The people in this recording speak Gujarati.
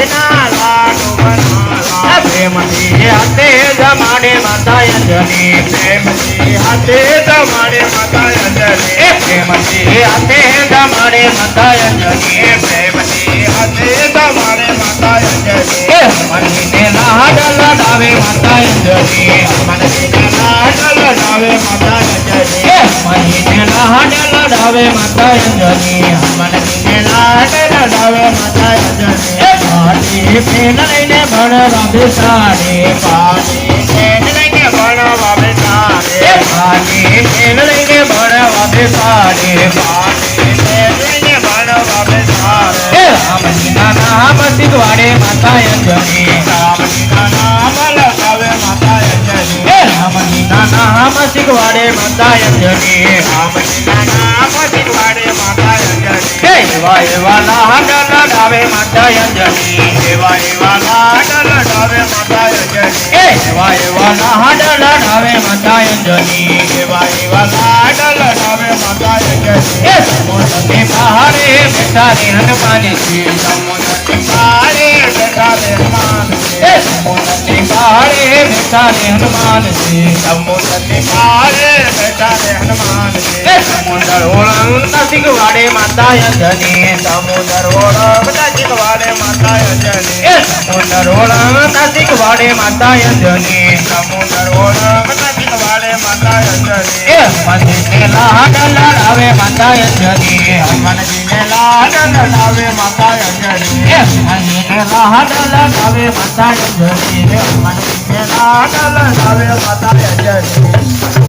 ના લાડુ બનાવા પ્રેમથી હાથે જમાડે માતા અંજની પ્રેમથી હાથે તમારે માતા અંજની પ્રેમથી હાથે જમાડે માતા અંજની પ્રેમથી હાથે તમારે માતા અંજની મનીને લાડ લડાવે માતા અંજની મનને લાડ લડાવે માતા અંજની મનીને લાડ લડાવે માતા અંજની મનને લાડ લડાવે માતા અંજની પાટી પેન લઈને ભણવા બેસાડે પાણી પેન લઈને ભણવા બેસાડે પાટી પેન લઈને ભણવા બેસાડે પાણી પેન લઈને ભણવા બેસાડે રામજીના નામ શીખવાડે માતા અંજની રામજીના નામ લગાવે માતા અંજની રામજીના નામ શીખવાડે માતા અંજની રામજીના નામ શીખવાડે માતા અંજની એવા એવા લાડ લડાવે માતા અંજની એવા એવા લાડ લડાવે માતા અંજની એવા એવા લાડ લડાવે માતા અંજની એવા એવા લાડ લડાવે માતા અંજની સમુદ્રને પહાડે બેઠા રે હનુમાનજી સમુદ્રની પારે બેઠા રે હનુમાનજી સમુદ્રને પહાડે બેઠા રે હનુમાનજી સમુદ્રની પારે બેઠા રે હનુમાનજી સમુદ્ર ઓળંગતા શીખવાડે માતા અંજની સમુદ્ર ઓળખતા શીખવાડે માતા અંજની સમુદ્ર ઓળંગતા શીખવાડે માતા અંજની સમુદ્ર ઓળખતા શીખવાડે માતા અંજની મનને લાડ લડાવે માતા અંજની હનુમાનજીને લાડ લડાવે માતા અંજની મનને લાડ લડાવે માતા અંજની હનુમાનજીને લાડ લડાવે માતા અંજની